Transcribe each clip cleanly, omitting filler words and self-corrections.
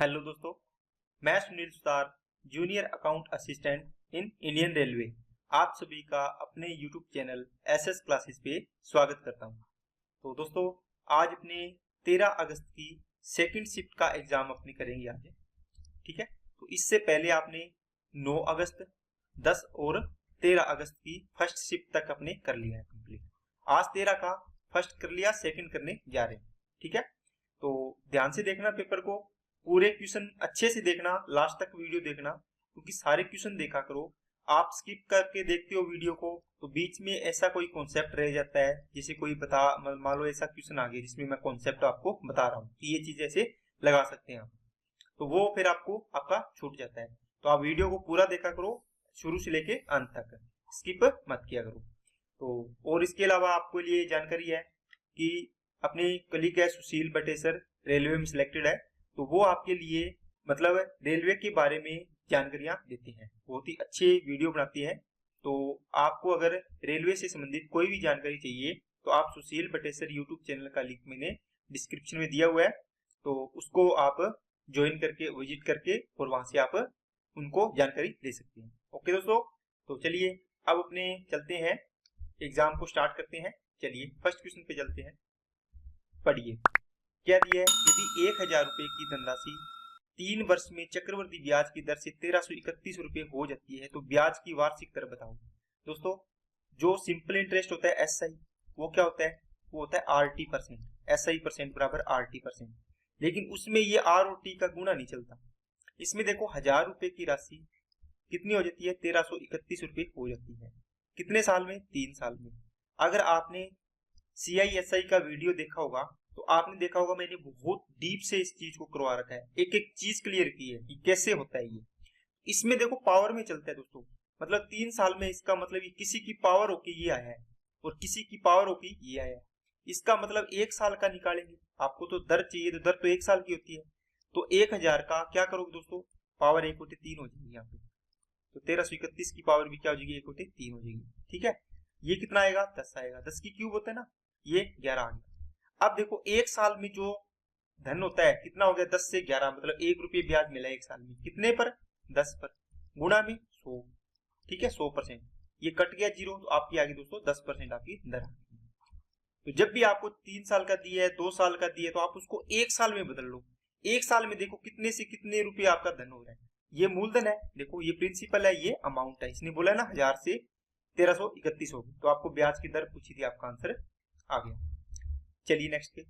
Hello दोस्तों, मैं Sunil Sutar, junior account assistant in Indian railway, आप सभी का अपने यूट्यूब चैनल एसएस क्लासेस पे स्वागत करता हूं। तो दोस्तों, आज अपने 13 अगस्त की सेकंड शिफ्ट का एग्जाम अपने करेंगे आज। ठीक है, तो इससे पहले आपने 9 अगस्त, 10 और 13 अगस्त की फर्स्ट शिफ्ट तक अपने कर लिया है कंप्लीट। आज 13 का फर्स्ट कर लिया, सेकंड करने जा रहे हैं। ठीक है, तो ध्यान से देखना पेपर को, पूरे क्वेश्चन अच्छे से देखना, लास्ट तक वीडियो देखना, क्योंकि सारे क्वेश्चन देखा करो। आप स्किप करके देखते हो वीडियो को तो बीच में ऐसा कोई कॉन्सेप्ट रह जाता है, जैसे कोई मान लो ऐसा क्वेश्चन आ गया जिसमें मैं कॉन्सेप्ट आपको बता रहा हूँ कि ये चीज ऐसे लगा सकते हैं आप, तो वो फिर आपका छूट जाता है। तो आप वीडियो को पूरा देखा करो, शुरू से लेके अंत तक, स्किप मत किया करो। तो और इसके अलावा आपको लिए जानकारी है कि अपने कलीग है सुशील बटेसर, रेलवे में सिलेक्टेड है, तो वो आपके लिए मतलब रेलवे के बारे में जानकारियां देते हैं, बहुत ही अच्छे वीडियो बनाती है। तो आपको अगर रेलवे से संबंधित कोई भी जानकारी चाहिए तो आप सुशील बटेसर यूट्यूब चैनल का लिंक मैंने डिस्क्रिप्शन में दिया हुआ है, तो उसको आप ज्वाइन करके विजिट करके और वहां से आप उनको जानकारी दे सकते हैं। ओके दोस्तों, तो चलिए अब अपने चलते हैं, एग्जाम को स्टार्ट करते हैं। चलिए फर्स्ट क्वेश्चन पे चलते हैं, पढ़िए क्या दिया है। यदि 1000 रुपए की धनराशि 3 वर्ष में चक्रवृद्धि ब्याज की दर से 1331 रुपए हो जाती है तो ब्याज की वार्षिक दर बताओ। दोस्तों, जो सिंपल इंटरेस्ट होता है एसआई, वो क्या होता है, वो होता है आरटी परसेंट। एसआई परसेंट बराबर आरटी परसेंट, लेकिन उसमें ये आर और टी का गुणा नहीं चलता। इसमें देखो 1000 रुपए की राशि कितनी हो जाती है, 1331 रुपए हो जाती है। कितने साल में, 3 साल में। अगर आपने CISI का वीडियो देखा होगा तो आपने देखा होगा मैंने बहुत डीप से इस चीज को करवा रखा है, एक एक चीज क्लियर की है कि कैसे होता है ये। इसमें देखो पावर में चलता है दोस्तों, मतलब 3 साल में, इसका मतलब किसी की पावर होके ये आया है और किसी की पावर होके ये आया है। इसका मतलब 1 साल का निकालेंगे, आपको तो दर चाहिए तो दर तो 1 साल की होती है। तो 1000 का क्या करोगे दोस्तों, पावर 1/3 हो जाएगी यहाँ पे, तो 1331 की पावर भी क्या हो जाएगी, 1/3 हो जाएगी। ठीक है, ये कितना आएगा, 10 आएगा, 10 की क्यूब होता है ना, ये 11 आ गया। अब देखो 1 साल में जो धन होता है कितना हो गया, 10 से 11, मतलब 1 रुपये ब्याज मिला 1 साल में, कितने पर, 10 पर, गुणा में 100। ठीक है, 100%, ये कट गया 0, तो आपकी आ गई दोस्तों 10% आपकी दर। तो जब भी आपको 3 साल का दिया है, 2 साल का दिया है, तो आप उसको 1 साल में बदल लो। 1 साल में देखो कितने से कितने रुपये आपका धन हो रहा है। ये मूलधन है, देखो ये प्रिंसिपल है, ये अमाउंट है। इसने बोला है ना 1000 से 1331 होगी, तो आपको ब्याज की दर पूछी थी, आपका आंसर आ गया। चलिए नेक्स्ट पे,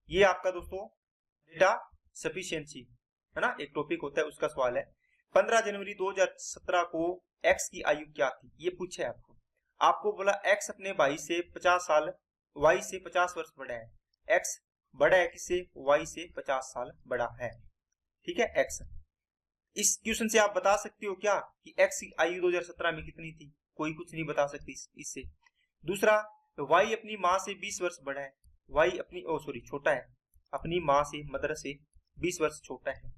ये आपका दोस्तों डेटा सफिशिएंसी है ना, एक टॉपिक होता है, उसका सवाल है। 15 जनवरी 2017 को एक्स की आयु क्या थी, ये पूछा है आपको। आपको बोला एक्स अपने भाई से 50 साल, वाई से 50 वर्ष बड़ा है। एक्स बड़ा है किससे, वाई से 50 साल बड़ा है। ठीक है, एक्स। इस क्वेश्चन से आप बता सकते हो क्या कि एक्स की आयु 2017 में कितनी थी, कोई कुछ नहीं बता सकती इससे। दूसरा, वाई अपनी माँ से 20 वर्ष बड़ा है। वाई अपनी छोटा है, अपनी माँ से, मदर से 20 वर्ष छोटा है।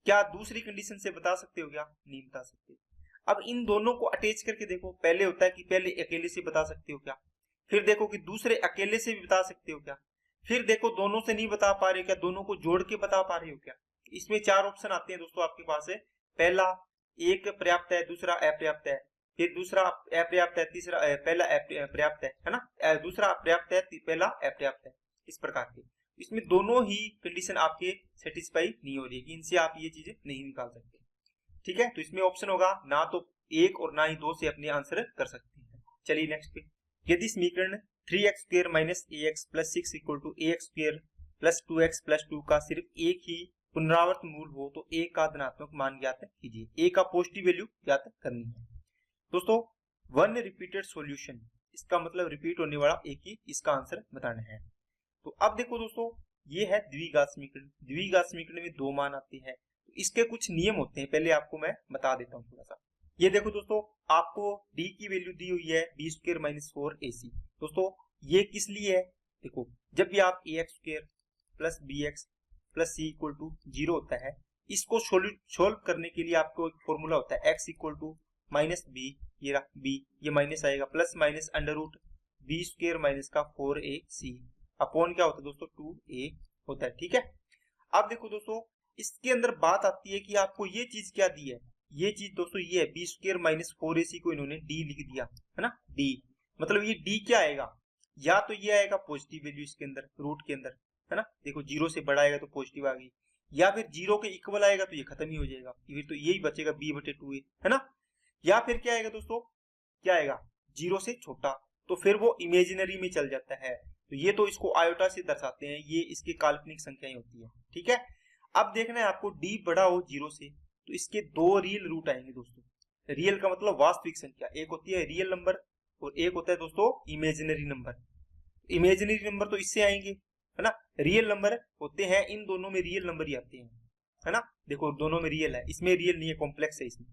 क्या दूसरी कंडीशन से बता सकते हो क्या, नहीं बता सकते। अब इन दोनों को अटैच करके देखो, पहले होता है कि पहले अकेले से बता सकते हो क्या, फिर देखो कि दूसरे अकेले से भी बता सकते हो क्या, फिर देखो दोनों से नहीं बता पा रहे क्या, दोनों को जोड़ के बता पा रहे हो क्या। इसमें 4 ऑप्शन आते हैं दोस्तों आपके पास है। पहला एक पर्याप्त है, दूसरा अपर्याप्त है, फिर दूसरा अपर्याप्त है, तीसरा पहला पर्याप्त है ना, दूसरा अपर्याप्त है, पहला अपर्याप्त है, इस प्रकार के। इसमें दोनों ही कंडीशन आपके सेटिस्फाई नहीं हो रही है, इनसे आप ये चीजें नहीं निकाल सकते। ठीक है, तो इसमें ऑप्शन होगा ना तो 1 और ना ही 2 से अपने आंसर कर सकते हैं। चलिए नेक्स्ट पे, यदि समीकरण 3x² - ax + 6 = ax² + 2x + 2 का सिर्फ एक ही पुनरावर्त मूल हो तो a का धनात्मक मान ज्ञात कीजिए। a का पॉजिटिव वैल्यू ज्ञात करनी है दोस्तों। 1 रिपीटेड सॉल्यूशन, इसका मतलब रिपीट होने वाला एक ही, इसका आंसर बताना है। तो अब देखो दोस्तों, ये है द्विघात समीकरण। द्विघात समीकरण में 2 मान आते हैं, तो इसके कुछ नियम होते हैं, पहले आपको मैं बता देता हूँ थोड़ा सा। ये देखो दोस्तों, आपको d की वैल्यू दी हुई है b² - 4ac। दोस्तों ये किस लिए है, देखो जब भी आप ax² + bx + c = 0 होता है, इसको सोल्व करने के लिए आपको एक फॉर्मूला होता है, x = -b, ये रहा b, ये माइनस आएगा, plus minus √ b² - 4ac upon क्या होता है दोस्तों, 2a होता है। ठीक है, अब देखो दोस्तों, इसके अंदर बात आती है कि आपको ये चीज क्या दी है, ये चीज दोस्तों ये है बी स्क्वायर माइनस 4ac को इन्होंने डी लिख दिया है ना, डी मतलब ये डी क्या आएगा, या तो ये आएगा पॉजिटिव वैल्यू इसके अंदर रूट के अंदर है ना, देखो 0 से बड़ा आएगा तो पॉजिटिव आ गई, या फिर 0 के इक्वल आएगा तो ये खत्म ही हो जाएगा, फिर तो यही बचेगा b/2a है ना, या फिर क्या आएगा दोस्तों, क्या आएगा 0 से छोटा, तो फिर वो इमेजिनरी में चल जाता है, तो ये तो इसको आयोटा से दर्शाते हैं, ये इसकी काल्पनिक संख्याएं होती है। ठीक है, अब देखना है आपको d बड़ा हो 0 से तो इसके दो रियल रूट आएंगे दोस्तों, रियल का मतलब वास्तविक संख्या, एक होती है रियल नंबर और एक होता है दोस्तों इमेजिनरी नंबर, इमेजिनरी नंबर तो इससे आएंगे है ना, रियल नंबर होते हैं इन दोनों में रियल नंबर ही आते हैं है ना, देखो दोनों में रियल है, इसमें रियल नहीं है, कॉम्प्लेक्स है इसमें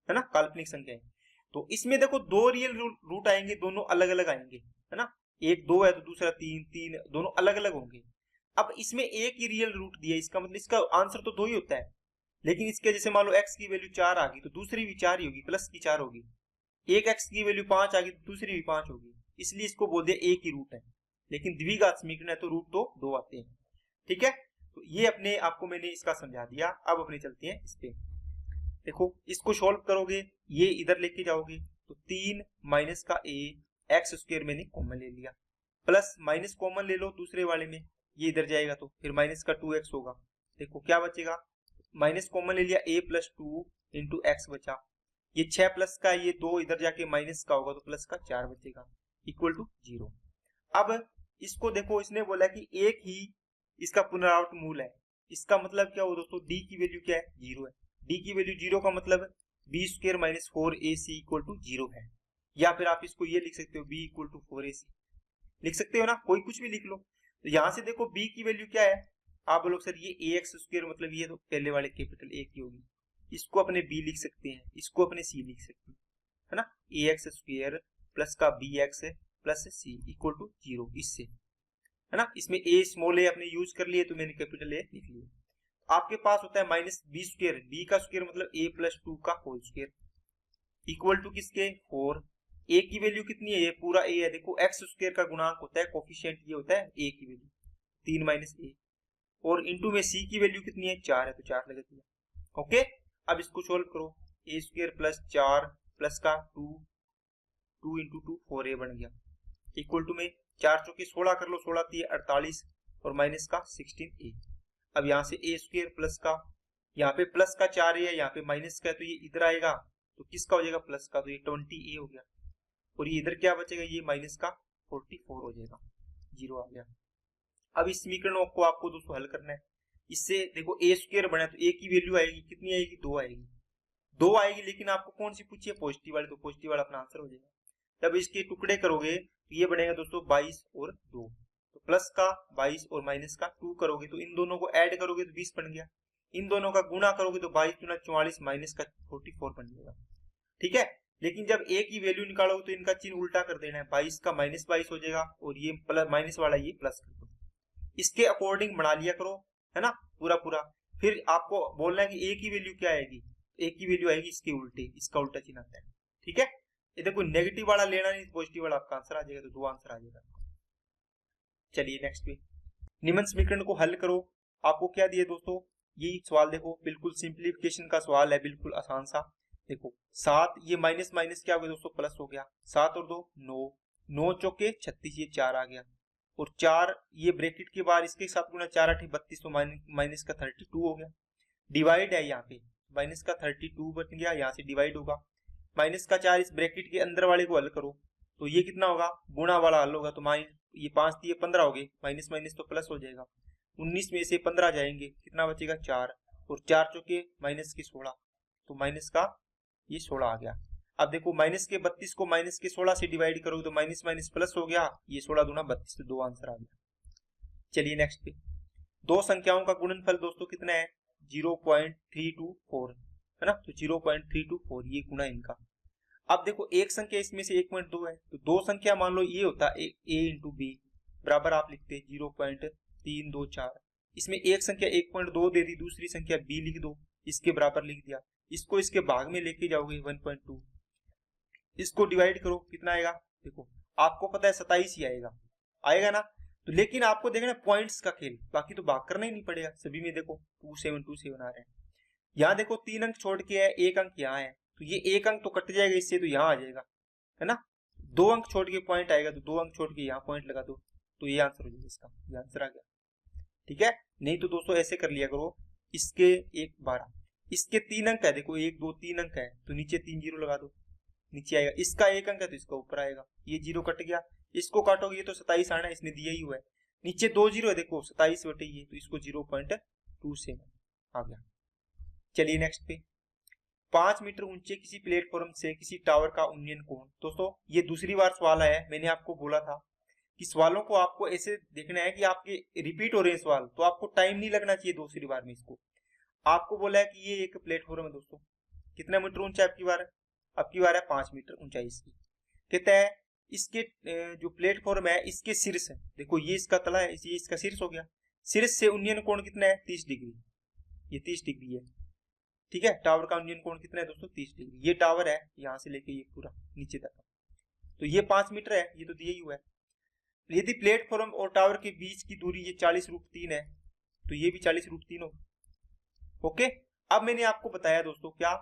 है ना, काल्पनिक संख्या है, तो इसमें देखो दो रियल रूट आएंगे, दोनों अलग अलग आएंगे है ना, एक 2 है तो दूसरा 3, 3 दोनों अलग अलग होंगे। अब इसमें एक ही रियल रूट दिया, इसका मतलब इसका आंसर तो 2 ही होता है, लेकिन इसके जैसे मान लो x की वैल्यू 4 आ गई तो दूसरी भी 4 ही होगी, प्लस की 4 होगी, एक x की वैल्यू 5 आ गई तो दूसरी भी 5 होगी, इसलिए इसको बोल दिया एक ही रूट है, लेकिन द्विघात समीकरण है तो रूट तो 2 आते हैं। ठीक है, तो ये अपने आपको मैंने इसका समझा दिया, अब अपने चलते हैं इस पे, देखो इसको सॉल्व करोगे, ये इधर लेके जाओगे तो 3 माइनस का a एक्स स्क्वायर मैंने कॉमन ले लिया, प्लस माइनस कॉमन ले लो दूसरे वाले में, ये इधर जाएगा तो फिर माइनस का 2x होगा, देखो क्या बचेगा, माइनस कॉमन ले लिया a प्लस 2 इंटू एक्स बचा, ये 6 प्लस का ये 2 इधर जाके माइनस का होगा तो प्लस का 4 बचेगा इक्वल टू 0। अब इसको देखो इसने बोला कि एक ही इसका पुनरावृत्त मूल है, इसका मतलब क्या हो दोस्तों, d की वैल्यू क्या है 0 है, d की वैल्यू 0 का मतलब b square minus 4ac equal to 0 है, या फिर आप इसको ये लिख सकते हो b इक्वल टू 4ac लिख सकते हो ना, कोई कुछ भी लिख लो। तो यहाँ से देखो b की वैल्यू क्या है, आप बोलो सर ये ax स्क्वायर मतलब ये तो पहले वाले कैपिटल a की होगी, इसको अपने b लिख सकते हैं, इसको अपने c लिख सकते हैं है ना, ax स्क्वायर प्लस का bx plus c equal to 0 इससे है ना, इसमें a स्मॉल a अपने यूज कर लिए तो मैंने कैपिटल a लिख लिया। आपके पास होता है माइनस b स्क्वायर, b का स्क्वायर मतलब a प्लस 2 का होल स्क्वायर इक्वल टू किसके 4, a की वैल्यू कितनी है, ये पूरा a है, देखो x स्क्वायर का गुणांक होता है कोफिशिएंट, ये होता है a की वैल्यू 3 माइनस a, और इंटू में c की वैल्यू कितनी है 4 है तो 4 लगा दिया। ओके, अब इसको सोल्व करो, a स्क्वायर प्लस 4 प्लस का 2 इंटू 2 4a बन गया इक्वल टू में 4 चौके 16 कर लो, 16 3 48 और माइनस का 16a। अब यहाँ से a स्क्वायर प्लस का, यहाँ पे प्लस का 4a है, यहाँ पे माइनस का है तो ये इधर आएगा तो किसका हो जाएगा प्लस का, तो ये 20a हो गया, और ये इधर क्या बचेगा, ये माइनस का 44 हो जाएगा, 0 आ गया। अब इस समीकरण को आपको दोस्तों हल करना है, इससे देखो a स्क्वायर बना तो a की वैल्यू आएगी कितनी आएगी 2 आएगी, 2 आएगी, लेकिन आपको कौन सी पूछी है पॉजिटिव वाली, तो पॉजिटिव वाला अपना आंसर हो जाएगा। तब इसके टुकड़े करोगे तो ये बनेगा दोस्तों 22 और 2, तो प्लस का 22 और माइनस का 2 करोगे तो इन दोनों को ऐड करोगे तो 20 बन गया, इन दोनों का गुणा करोगे तो 22 गुना 44 माइनस का 44 बन जाएगा। ठीक है, लेकिन जब a की वैल्यू निकालोगे तो इनका चिन्ह उल्टा कर देना है, 22 का माइनस 22 हो जाएगा और ये प्लस माइनस वाला ये प्लस कर दो, इसके अकॉर्डिंग बना लिया करो है ना पूरा पूरा। फिर आपको बोलना है कि a की वैल्यू क्या आएगी, a की वैल्यू आएगी इसके उल्टे, इसका उल्टा चिन्ह आता है। ठीक है, ये देखो नेगेटिव वाला लेना नहीं, पॉजिटिव वाला आपका आंसर आ जाएगा, तो 2 आंसर आ जाएगा। चलिए नेक्स्ट पे, निम्न समीकरण को हल करो। आपको क्या दिए दोस्तों, ये सवाल देखो बिल्कुल सिंप्लीफिकेशन का सवाल है, बिल्कुल आसान सा। देखो 7 ये माइनस माइनस क्या हो गया दोस्तों प्लस हो गया, 7 और 2 9, 9 चौके 36 ये 4 आ गया, और 4 ये ब्रैकेट के बाहर इसके साथ गुना 4 8 32 तो माइनस का 32 हो गया, डिवाइड है यहाँ पे माइनस का 32 बन गया, यहाँ से डिवाइड होगा, माइनस का 4 इस ब्रैकेट के अंदर वाले को हल करो तो ये कितना होगा, गुणा वाला हल होगा तो ये 5 दिए 15 हो गए, माइनस माइनस तो प्लस हो जाएगा, 19 में से 15 जाएंगे कितना बचेगा 4, और 4 चौके माइनस के 16 तो माइनस का ये 16 आ गया। अब देखो माइनस के 32 को माइनस के 16 से डिवाइड करोगे तो माइनस माइनस प्लस हो गया, ये 16 दूना 32 तो 2 आंसर आ गया। चलिए नेक्स्ट पे, दो संख्याओं का गुणनफल दोस्तों कितना है 0.324 है ना, तो 0.324 ये गुना इनका। अब देखो एक संख्या इसमें से 1.2 है, तो दो संख्या मान लो ये होता है a इंटू बी बराबर आप लिखते हैं 0.324, इसमें एक संख्या 1.2 दे दी, दूसरी संख्या b लिख दो, इसके बराबर लिख दिया, इसको इसके भाग में लेके जाओगे 1.2, इसको डिवाइड करो कितना आएगा, देखो आपको पता है 27 ही आएगा ना, तो लेकिन आपको देखना है पॉइंट्स का खेल, बाकी तो भाग करना ही नहीं पड़ेगा सभी में। देखो 2727 आ रहे हैं। यहाँ देखो 3 अंक छोड़ के है, 1 अंक यहाँ है, तो ये 1 अंक तो कट जाएगा इससे, तो यहाँ आ जाएगा, है ना। 2 अंक छोड़ के पॉइंट आएगा, तो 2 अंक छोड़ के यहाँ पॉइंट लगा दो, तो ये आंसर हो जाएगा इसका, ये आंसर आ गया। ठीक है, नहीं तो दोस्तों ऐसे कर लिया करो, इसके 1 12, इसके 3 अंक है, देखो 1 2 3 अंक है, तो नीचे 3 जीरो लगा दो, नीचे आएगा। इसका 1 अंक है तो इसका ऊपर आएगा, ये जीरो कट गया, इसको काटोगे ये तो 27 आना है, इसने दिया ही हुआ है। नीचे 2 जीरो है, देखो 27 बटे ये, तो इसको 0.27 आ गया। चलिए नेक्स्ट पे, 5 मीटर ऊंचे किसी प्लेटफॉर्म से किसी टावर का उन्नयन कोण। दोस्तों ये दूसरी बार सवाल आया है, मैंने आपको बोला था कि सवालों को आपको ऐसे देखना है कि आपके रिपीट हो रहे हैं सवाल, तो आपको टाइम नहीं लगना चाहिए दूसरी बार में। इसको आपको बोला है कि ये एक प्लेटफॉर्म है दोस्तों, कितना मीटर ऊंचा आपकी बार है, आपकी बार है 5 मीटर ऊंचाई इसकी। कहता है इसके जो प्लेटफॉर्म है इसके शीर्ष है, देखो ये इसका तला है, ये इसका शीर्ष हो गया, शीर्ष से उन्नयन कोण कितना है 30 डिग्री, ये 30 डिग्री है। ठीक है, टावर का उन्नयन कोण कितना है दोस्तों 30 डिग्री। ये टावर है यहाँ से लेके ये पूरा नीचे तक, तो ये 5 मीटर है, ये तो दिया ही हुआ है। यदि प्लेटफॉर्म और टावर के बीच की दूरी ये 40√3 है, तो ये भी 40√3 होगा। ओके, अब मैंने आपको बताया दोस्तों क्या,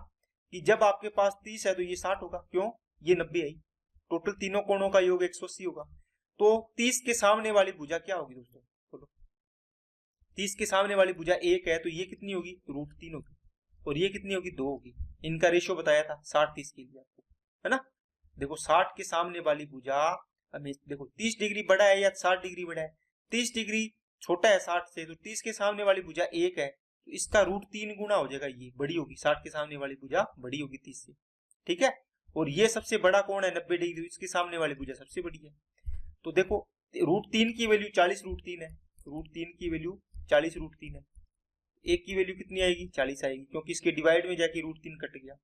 कि जब आपके पास 30 है तो ये 60 होगा, क्यों, ये 90 आई, टोटल तीनों कोणों का योग 180 होगा। तो 30 के सामने वाली भुजा क्या होगी दोस्तों, बोलो। 30 के सामने वाली भुजा 1 है, तो ये कितनी होगी, √3 होगी, और ये कितनी होगी, 2 होगी। इनका रेशियो बताया था 60-30 के लिए आपको, है ना। देखो 60 के सामने वाली भुजा, हमें देखो 30 डिग्री बड़ा है या 60 डिग्री बड़ा है, 30 डिग्री छोटा है 60 से, तो 30 के सामने वाली भुजा 1 है, तो इसका √3 गुना हो जाएगा, ये बड़ी होगी, 60 के सामने वाली भुजा बड़ी होगी 30 से। ठीक है, और ये सबसे बड़ा कोण है 90 डिग्री, इसके सामने वाली भुजा सबसे बड़ी है। तो देखो √3 की वैल्यू 40√3 है, √3 की वैल्यू 40√3 है, एक की वैल्यू कितनी आएगी 40 आएगी, क्योंकि इसके डिवाइड में जाके √3 कट गया,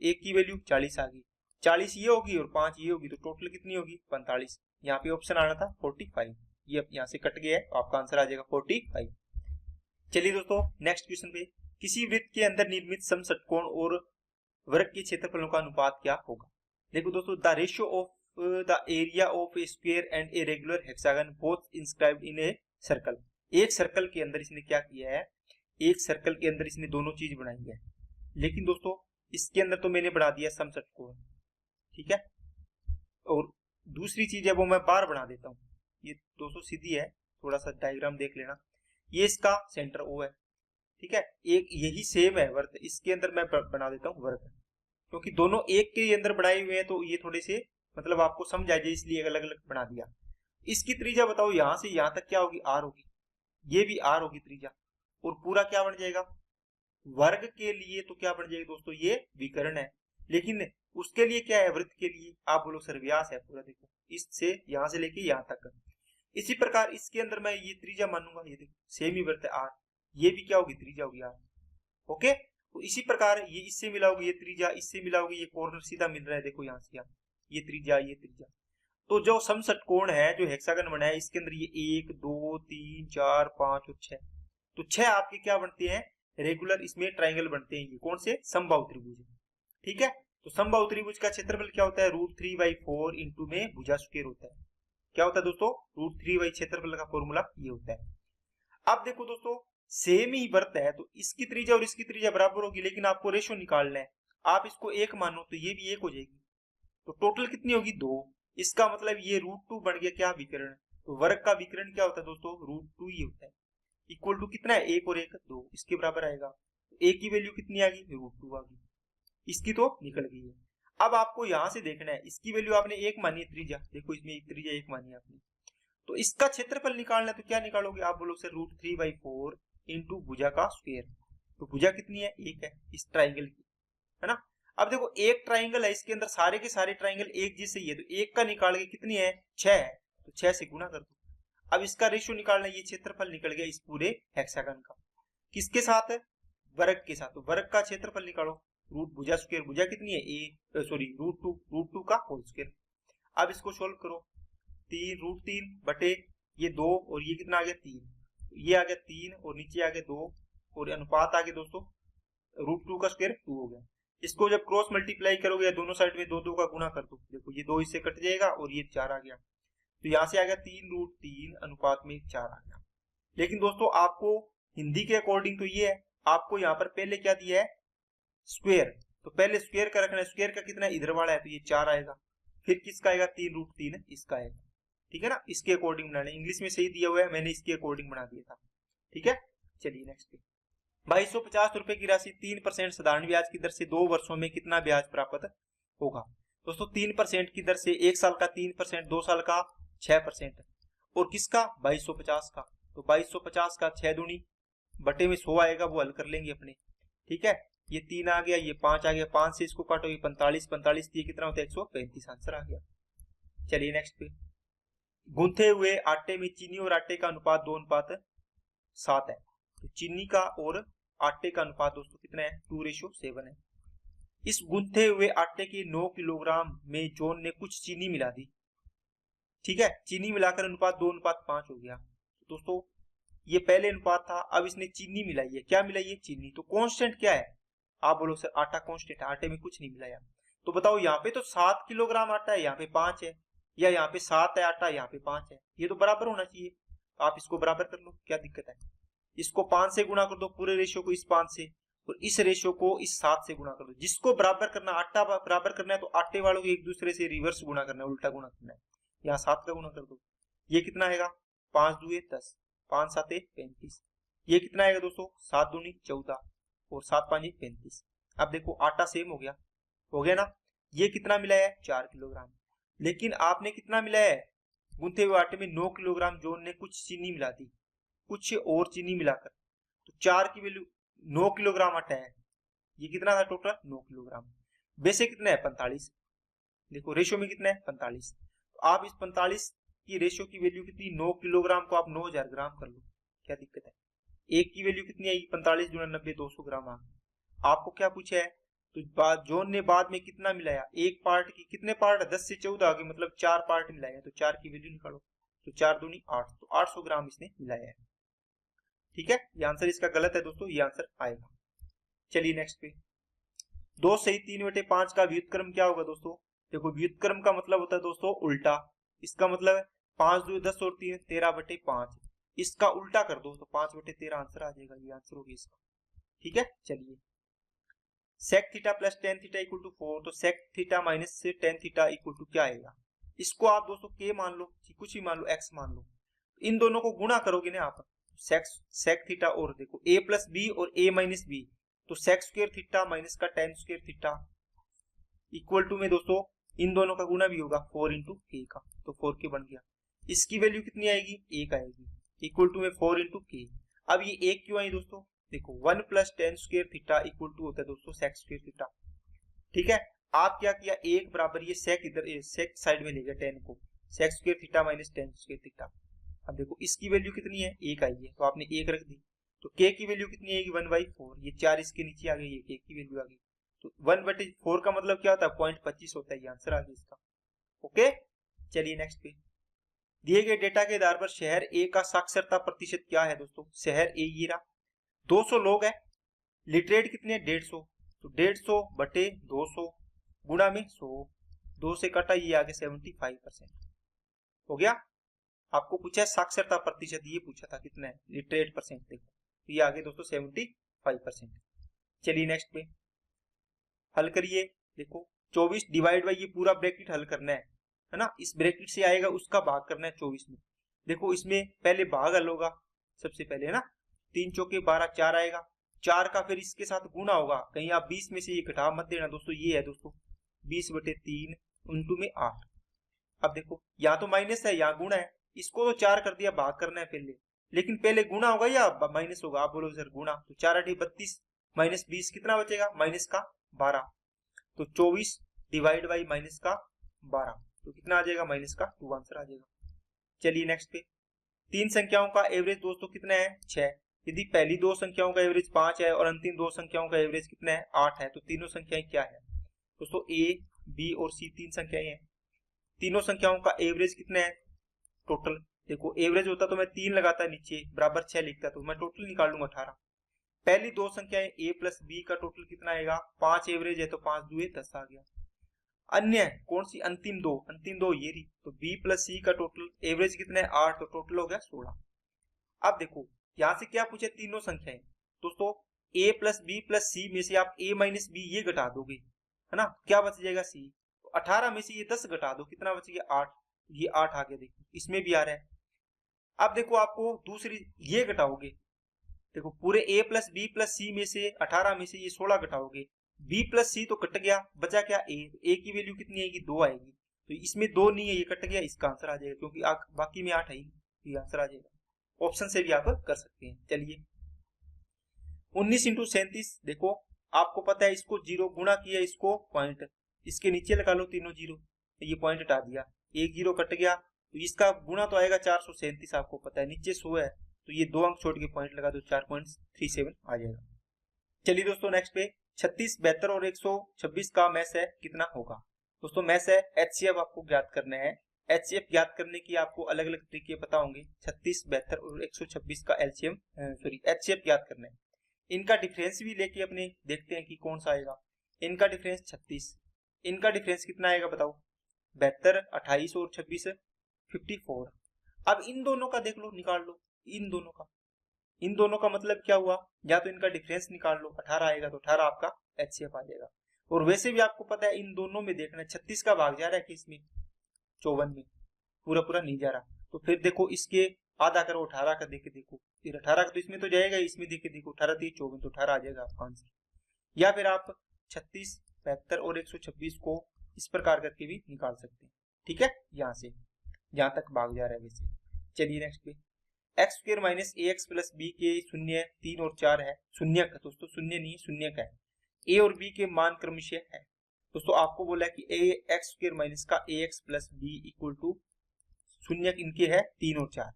एक की वैल्यू 40 आ गई, 40 ये होगी और 5 ये होगी, तो टोटल कितनी होगी 45। यहाँ पे ऑप्शन आना था 45, ये यहाँ से कट गया है, तो आपका आंसर आ जाएगा 45। चलिए दोस्तों नेक्स्ट क्वेश्चन पे, किसी वृत्त के अंदर निर्मित समषटकोण और वर्ग के क्षेत्रफलों का अनुपात क्या होगा। देखो दोस्तों, the ratio of the area of A square and a regular hexagon both inscribed in a circle. एक सर्कल के अंदर इसने क्या किया है, एक सर्कल के अंदर इसने दोनों चीज बनाई है, लेकिन दोस्तों इसके अंदर तो मैंने बना दिया समषटकोण। ठीक है, और दूसरी चीज है वो मैं बार बना देता हूँ, ये दोस्तों सीधी है, थोड़ा सा डायग्राम देख लेना, ये इसका सेंटर O है। ठीक है, एक यही सेम है वर्ग, इसके अंदर मैं बना देता हूँ वर्ग, क्योंकि दोनों एक के अंदर बनाए हुए हैं, तो ये थोड़े से मतलब आपको समझ आ जाए, इसलिए अलग अलग बना दिया। इसकी त्रिज्या बताओ, यहाँ से यहाँ तक क्या होगी, R होगी, ये भी R होगी त्रिज्या, और पूरा क्या बन जाएगा वर्ग के लिए, तो क्या बन जाएगा दोस्तों, ये विकर्ण है। लेकिन उसके लिए क्या है, वृत्त के लिए आप बोलो सर व्यास है पूरा, देखो इससे यहाँ से लेके यहाँ तक। इसी प्रकार इसके अंदर मैं ये त्रिज्या मानूंगा, ये देखो सेम ही वृत्त है R, ये भी क्या होगी त्रिज्या होगी R। ओके, तो इसी प्रकार ये इससे मिला होगी, ये त्रिज्या इससे मिला होगी, ये कॉर्नर सीधा मिल रहा है, देखो यहाँ से यहाँ, ये त्रिज्या ये त्रिज्या। तो जो समषटकोण है जो हेक्सागन बना है, इसके अंदर ये 1 2 3 4 5 और 6, तो 6 आपके क्या बनते हैं, रेगुलर इसमें ट्राइंगल बनते हैं, ये कौन से, समबाहु त्रिभुज। ठीक है, तो समबाहु त्रिभुज का क्षेत्रफल क्या होता है, √3/4 इंटू में भुजा स्क्वायर होता है। क्या होता है दोस्तों, √3 क्षेत्रफल का फॉर्मूला ये होता है। अब देखो दोस्तों सेम ही वृत्त है, तो इसकी त्रिज्या और इसकी त्रिज्या बराबर होगी, लेकिन आपको रेशो निकालना है। आप इसको 1 मानो तो ये भी 1 हो जाएगी, तो टोटल कितनी होगी 2। इसका मतलब ये √2 बन गया क्या, विकर्ण। तो वर्ग का विकर्ण क्या होता है दोस्तों, √2 ही होता है। इक्वल टू कितना है, 1 और 1 2, इसके बराबर आएगा। A की वैल्यू कितनी आ गई, √2 आ गई, इसकी तो निकल गई है। अब आपको यहां से देखना है, इसकी वैल्यू आपने 1 मानी है त्रिज्या, देखो इसमें एक त्रिज्या 1 मानी आपने, तो इसका क्षेत्रफल निकालना है, तो क्या निकालोगे आप, बोलो सर √3/4 इंटू भुजा का स्क्वायर। तो भुजा कितनी है, 1 है इस ट्राइंगल की, है ना। अब देखो एक ट्राइंगल है, इसके अंदर सारे के सारे ट्राइंगल एक जैसे ही है, तो 1 का निकाल के कितनी है 6 है, तो 6 से गुना कर दो। अब इसका रेशियो निकालना, ये क्षेत्रफल निकल गया इस पूरे हेक्सागन का, किसके साथ है, वर्ग के साथ। तो वर्ग का क्षेत्रफल निकालो, रूट भुजा स्क्वायर, भुजा कितनी है √2 का होल स्क्वायर। अब इसको सोल्व करो, 3√3 बटे ये 2 और ये कितना आ गया 3, ये आ गया 3 और नीचे आ गया 2 और अनुपात आ गया दोस्तों √2 का स्क्वायर 2 हो गया। इसको जब क्रॉस मल्टीप्लाई करोगे दोनों साइड में 2 2 का गुना कर दो, देखो ये 2 इससे कट जाएगा और ये 4 आ गया, तो यहाँ से आ गया 3√3 अनुपात में 4 आ गया। लेकिन दोस्तों आपको हिंदी के अकॉर्डिंग तो ये है, आपको यहाँ पर पहले क्या दिया है, स्क्वायर, तो पहले स्क्वायर का रखना है। स्क्वायर का कितना इधर वाला है, तो ये 4 आएगा। फिर किसका आएगा, 3√3 इसका आएगा। ठीक है ना, इसके अकॉर्डिंग बनाना। इंग्लिश में सही दिया हुआ है, मैंने इसके अकॉर्डिंग बना दिया था। ठीक है, चलिए नेक्स्ट पे। 2250 रुपए की राशि 3% साधारण ब्याज की दर से 2 वर्षों में कितना ब्याज प्राप्त होगा। दोस्तों 3% की दर से 1 साल का 3%, 2 साल का 6%, और किसका 2250 का, तो 2250 का 6 दूनी बटे में 100 आएगा, वो हल कर लेंगे अपने। ठीक है, ये 3 आ गया, ये 5 आ गया, 5 से इसको काटो, ये 45, 45 ये कितना होता है 135, आंसर आ गया। चलिए नेक्स्ट पे। गूंथे हुए आटे में चीनी और आटे का अनुपात 2:7 है। तो चीनी का और आटे का अनुपात दोस्तों कितना है, 2:7 है। इस गूंथे हुए आटे के 9 किलोग्राम में जॉन ने कुछ चीनी मिला दी। ठीक है, चीनी मिलाकर अनुपात 2:5 हो गया। तो दोस्तों ये पहले अनुपात था, अब इसने चीनी मिलाई है। क्या मिलाई है, चीनी। तो कांस्टेंट क्या है, आप बोलो सर आटा कांस्टेंट है, आटे में कुछ नहीं मिलाया। तो बताओ यहाँ पे तो 7 किलोग्राम आटा है, यहाँ पे 5 है, या यहाँ पे 7 है आटा, यहाँ पे 5 है, ये तो बराबर होना चाहिए। आप इसको बराबर कर लो, क्या दिक्कत है। इसको 5 से गुणा कर दो, पूरे रेशियो को इस 5 से, और इस रेशियो को इस 7 से गुणा कर दो। जिसको बराबर करना, आटा बराबर करना है, तो आटे वालों को एक दूसरे से रिवर्स गुणा करना है, उल्टा गुणा करना है। यहाँ 7 का गुणा कर दो, ये कितना आएगा, 5 दूए 10, 5 7 35। ये कितना आएगा दोस्तों, 7 दूनी 14, और 7 5 35। अब देखो आटा सेम हो गया ना। ये कितना मिला है, 4 किलोग्राम। लेकिन आपने कितना मिलाया है, गूंथे हुए आटे में 9 किलोग्राम जॉन ने कुछ चीनी मिला दी, कुछ और चीनी मिलाकर। तो 4 की वैल्यू 9 किलोग्राम आटा है, ये कितना था टोटल 9 किलोग्राम। वैसे कितना है 45, देखो रेशियो में कितना है 45। तो आप इस 45 की रेशियो की वैल्यू कितनी, 9 किलोग्राम को आप 9000 ग्राम कर लो, क्या दिक्कत है। एक की वैल्यू कितनी आएगी, 45 × 90 200 ग्राम आ गया। आपको क्या पूछा है, तो जॉन ने बाद में कितना मिलाया, एक पार्ट की कितने पार्ट, 10 से 14 आ गए, मतलब 4 पार्ट मिलाया। तो 4 की वैल्यू निकालो, तो 4 दूनी 8, तो 800 ग्राम इसने मिलाया है। ठीक है, ये आंसर इसका गलत है दोस्तों, ये आंसर आएगा। चलिए नेक्स्ट पे। 2 सही 3/5 का व्युत्क्रम क्या होगा दोस्तों। देखो व्युत्क्रम का मतलब होता है दोस्तों उल्टा। इसका मतलब है 5 2 10 और 3 13/5, इसका उल्टा कर दो, तो 5/13 आंसर आ जाएगा, ये आंसर होगा इसका। ठीक है, चलिए। sec theta plus tan theta equal to 4, तो sec थीटा माइनस से tan थीटा इक्वल टू क्या आएगा। इसको आप दोस्तों k मान लो, कुछ भी मान लो, x मान लो। इन दोनों को गुणा करोगे ना आप, sec थीटा और देखो a प्लस बी और a माइनस बी, तो sec स्क्वायर थीटा माइनस का tan square theta equal to में दोस्तों इन दोनों का गुणा भी होगा 4 × k का, तो 4k बन गया। इसकी वैल्यू कितनी आएगी, 1 आएगी, इक्वल टू में 4 × k। अब ये 1 क्यों आई दोस्तों, देखो 1 plus tan square theta equal to होता है दोस्तों sec स्क्वायर थीटा। ठीक है, आप क्या किया, 1 बराबर ये sec इधर sec साइड में ले गया tan को, sec square theta minus tan square theta. अब देखो इसकी वैल्यू कितनी है, 1 आई है, तो आपने 1 रख दी। तो k की वैल्यू कितनी आएगी, 1/4, ये 4 इसके नीचे आ गई, ये k की वैल्यू आ गई। तो 1/4 का मतलब क्या होता है, 0.25 होता है, ये आंसर आ गया इसका। ओके, चलिए नेक्स्ट पे। दिए गए डेटा के आधार पर शहर ए का साक्षरता प्रतिशत क्या है दोस्तों। शहर ए ये रहा, 200 लोग है, लिटरेट कितने, 150, तो 150 बटे 200 गुणा में 100, 2 से कटा, ये आगे 75% हो गया। आपको पूछा है साक्षरता प्रतिशत, ये पूछा था कितना है, लिटरेट परसेंट, देखो ये आगे दोस्तों 75%। चलिए नेक्स्ट पे हल करिए। देखो 24 डिवाइड बाई, ये पूरा ब्रैकेट हल करना है ना, इस ब्रैकेट से आएगा उसका भाग करना है 24 में। देखो इसमें पहले भाग हल होगा सबसे पहले, है ना, 3 चौके 12, 4 आएगा, 4 का फिर इसके साथ गुणा होगा, कहीं आप 20 में से ये घटा मत देना दोस्तों, ये है दोस्तों 20/3 × में 8। अब देखो यहाँ तो माइनस है, यहाँ गुणा है, इसको तो 4 कर दिया, भाग करना है पहले, लेकिन पहले गुणा होगा या माइनस होगा, आप बोलो सर गुणा, तो 4 8 32 माइनस 20 कितना बचेगा, माइनस का 12, तो 24 डिवाइड बाई माइनस का 12, तो कितना आ जाएगा, माइनस का 2 आंसर आ जाएगा। चलिए नेक्स्ट पे। 3 संख्याओं का एवरेज दोस्तों कितना है, 6। यदि पहली 2 संख्याओं का एवरेज 5 है और अंतिम 2 संख्याओं का एवरेज कितना है, 8 है, तो तीनों संख्याएं क्या है दोस्तों, a, b और c 3 संख्याएं हैं। तीनों संख्याओं का एवरेज कितना है टोटल, देखो एवरेज होता तो मैं 3 लगाता नीचे बराबर 6 लिखता, तो मैं टोटल निकाल लूंगा 18। पहली 2 संख्याएं a प्लस b का टोटल कितना आएगा, 5 एवरेज है, तो 5 दूए 10 आ गया। अन्य कौन सी अंतिम दो ये रही, तो बी प्लस सी का टोटल एवरेज कितना है 8, तो टोटल हो गया 16। अब देखो यहाँ से क्या पूछे, तीनों संख्याएं दोस्तों, a प्लस बी प्लस सी में से आप a माइनस बी ये घटा दोगे, है ना, क्या बच जाएगा c, तो 18 में से ये 10 घटा दो, कितना बच गया 8, ये 8 आ गया, देखो इसमें भी आ रहा है। अब देखो आपको दूसरी ये घटाओगे, देखो पूरे a प्लस बी प्लस सी में से 18 में से ये 16 घटाओगे, b प्लस सी तो कट गया, बचा क्या a, a की वैल्यू कितनी आएगी 2 आएगी, तो इसमें 2 नहीं है, ये कट गया, इसका आंसर आ जाएगा, क्योंकि बाकी में 8 है, ये आंसर आ जाएगा। ऑप्शन से भी आप कर सकते हैं। चलिए 19 इंटू 37, देखो आपको पता है इसको जीरो गुणा किया, इसको पॉइंट, इसके नीचे लगा लो तीनों जीरो, तो ये पॉइंट हटा दिया, एक जीरो कट गया, तो इसका गुणा तो आएगा 437, आपको पता है नीचे 100 है, तो ये 2 अंक छोड़ के पॉइंट लगा दो, 4.37 आ जाएगा। चलिए दोस्तों नेक्स्ट पे 36, 72 और 126 का मैस है कितना होगा। दोस्तों मैस है HCF आपको ज्ञात करना है। HCF ज्ञात करने की आपको अलग अलग तरीके पता होंगे। 36, 72 और 126 का HCF ज्ञात करना है। इनका डिफरेंस भी लेके अपने देखते हैं कि कौन सा आएगा। इनका डिफरेंस 36, इनका डिफरेंस कितना आएगा बताओ, 72, 28 और 26 54। अब इन दोनों का देख लो, निकाल लो इन दोनों का मतलब क्या हुआ, या तो इनका डिफरेंस निकाल लो, 18 आएगा तो 18 आपका HCF आ जाएगा। और वैसे भी आपको पता है इन दोनों में देखना, 36 का भाग जा रहा है कि इसमें 54 में, पूरा नहीं जा रहा, तो फिर देखो इसके आधा करो 18 का, देखे देखो फिर 18 का तो इसमें तो जाएगा, इसमें देखे देखो 18 थी 54, तो 18 आ जाएगा आपका आंसर। या फिर आप 36, 72 और 126 को इस प्रकार करके भी निकाल सकते हैं, ठीक है, यहाँ से जहां तक भाग जा रहा है वैसे। चलिए नेक्स्ट पे एक्स स्क्वायर माइनस ए एक्स प्लस बी के शून्य 3 और 4 है, शून्य का दोस्तों, शून्य नहीं शून्य का है, ए और बी के मान क्रमशः है। दोस्तों आपको बोला कि ए एक्स स्क्वायर माइनस का A X plus B equal to शून्य इनके है 3 और 4।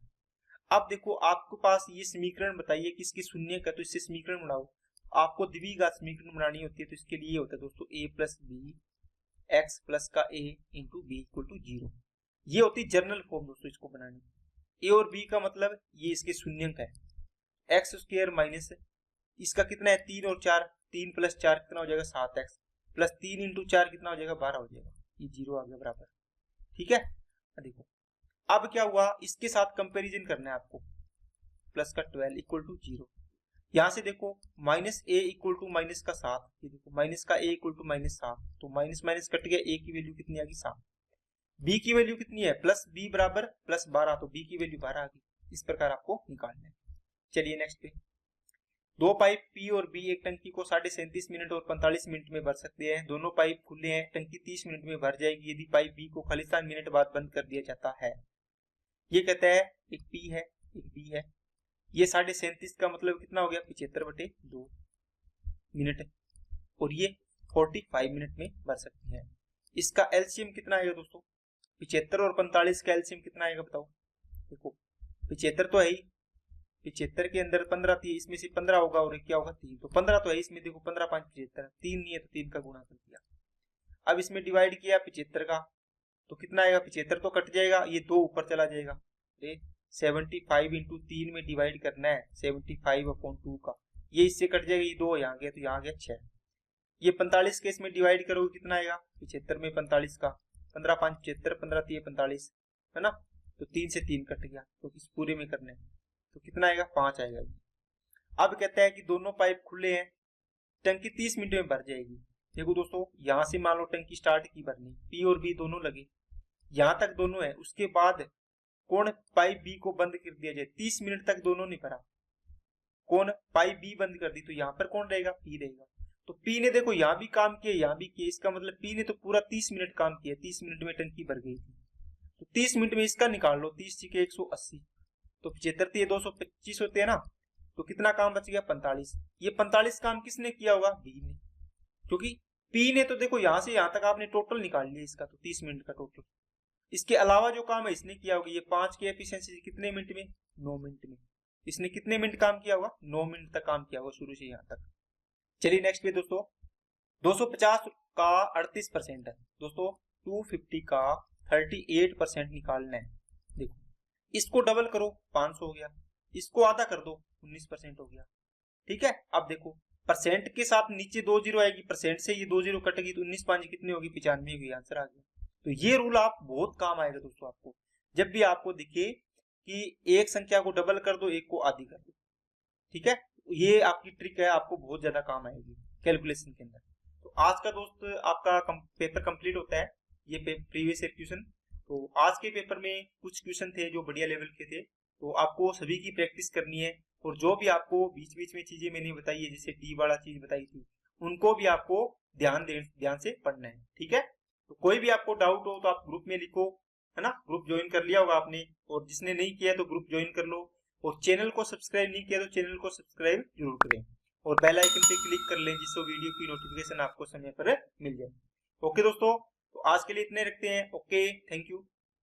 अब देखो आपके पास ये समीकरण बताइए कि इसके शून्य का, तो इससे समीकरण बनाओ, आपको द्विघात समीकरण बनानी होती है, तो इसके लिए होता है दोस्तों ए प्लस बी एक्स प्लस का ए इंटू बी इक्वल टू 0, ये होती है जर्नल फॉर्म दोस्तों इसको बनानी। ए और बी का मतलब ये इसके शून्यंक है, एक्स स्क्वायर माइनस इसका कितना है 3 और 4, 3 प्लस 4 कितना हो जाएगा 7x प्लस 3 इंटू 4 कितना हो जाएगा 12 हो जाएगा, ये 0 आ गया बराबर, ठीक है। देखो अब क्या हुआ, इसके साथ कंपैरिजन करना है आपको, प्लस का 12 इक्वल टू 0, यहाँ से देखो minus A equal to minus का 7, ये देखो माइनस का ए इक्वल टू माइनस 7, तो माइनस माइनस कट गया, ए की वैल्यू कितनी आ गई 7, बी की वैल्यू कितनी है प्लस बी बराबर प्लस 12, तो बी की वैल्यू 12 आ गई, इस प्रकार आपको निकालना है। चलिए नेक्स्ट पे, दो पाइप पी और बी एक टंकी को 37.5 मिनट और 45 मिनट में भर सकते हैं, दोनों पाइप खुले हैं, टंकी 30 मिनट में भर जाएगी यदि पाइप बी को 45 मिनट बाद बंद कर दिया जाता है। ये कहता है एक पी है एक बी है, ये 37.5 का मतलब कितना हो गया 75/2 मिनट, और ये 45 मिनट में भर सकती है। इसका एलसीएम कितना आएगा दोस्तों, 75 और 45 का एलसीएम कितना आएगा बताओ। देखो 75 तो है ही, 75 के अंदर 15 थी, इसमें से 15 होगा और क्या होगा 3, तो 15 तो है इसमें, देखो 15 5 75, 3 नहीं है तो 3 का गुणा कर दिया। अब इसमें डिवाइड किया 75 का, तो कितना आएगा 75 तो कट जाएगा, ये 2 ऊपर चला जाएगा, 75 इंटू 3 में डिवाइड करना है 75/2 का, ये इससे कट जाएगा, ये 2 यहाँ गया तो यहाँ गया 6, ये 45 के इसमें डिवाइड करोगे कितना आएगा 75 में 45 का, 15 5 75, 15 3 45 है ना, तो 3 से 3 कट गया, तो इस पूरे में करना है तो कितना आएगा 5 आएगा। अब कहता है कि दोनों पाइप खुले हैं, टंकी 30 मिनट में भर जाएगी। देखो दोस्तों यहाँ से मान लो टंकी स्टार्ट की भरनी, पी और बी दोनों लगे, यहाँ तक दोनों है, उसके बाद कौन पाइप बी को बंद कर दिया जाए, 30 मिनट तक दोनों नहीं भरा, कौन पाइप बी बंद कर दी, तो यहाँ पर कौन रहेगा पी रहेगा, तो पी ने देखो यहाँ भी काम किया यहाँ भी किया, इसका मतलब पी ने तो पूरा 30 मिनट काम किया, 30 मिनट में टंकी भर गई थी, तो 30 मिनट में इसका निकाल लो, 30 के 180, तो 75 ये 225 होते हैं ना, तो कितना काम बच गया 45, ये 45 काम किसने किया होगा बी ने, क्योंकि पी ने तो देखो यहाँ से यहाँ तक आपने टोटल निकाल लिया इसका, तो 30 मिनट का टोटल, इसके अलावा जो काम है इसने किया होगा, ये 5 की एफिशिएंसी कितने मिनट में 9 मिनट में, इसने कितने मिनट काम किया होगा 9 मिनट तक काम किया होगा शुरू से यहाँ तक। चलिए नेक्स्ट पे दोस्तों 250 का 38% है दोस्तों, 250 का 38% निकालना है। देखो इसको डबल करो 500 हो गया, इसको आधा कर दो 19% हो गया, ठीक है। अब देखो परसेंट के साथ नीचे 2 जीरो आएगी, परसेंट से ये 2 जीरो कटेगी तो 19 5 कितनी होगी, 95 होगी। आंसर आ गया। तो ये रूल आप बहुत काम आएगा दोस्तों आपको, जब भी आपको दिखे कि एक संख्या को डबल कर दो, एक को आधी कर दो, ठीक है। ये आपकी ट्रिक है, आपको बहुत ज्यादा काम आएगी कैलकुलेशन के अंदर। तो आज का दोस्त आपका पेपर कंप्लीट होता है, ये प्रीवियस ईयर क्वेश्चन। तो आज के पेपर में कुछ क्वेश्चन थे जो बढ़िया लेवल के थे, तो आपको सभी की प्रैक्टिस करनी है। और जो भी आपको बीच बीच में चीजें मैंने बताई है, जैसे टी वाला चीज बताई थी, उनको भी आपको ध्यान से पढ़ना है, ठीक है। तो कोई भी आपको डाउट हो तो आप ग्रुप में लिखो, है ना। ग्रुप ज्वाइन कर लिया होगा आपने, और जिसने नहीं किया तो ग्रुप ज्वाइन कर लो। और चैनल को सब्सक्राइब नहीं किया तो चैनल को सब्सक्राइब जरूर करें, और बेल आइकन पे क्लिक कर लें जिससे वीडियो की नोटिफिकेशन आपको समय पर मिल जाए। ओके दोस्तों, तो आज के लिए इतने रखते हैं। Okay, thank you.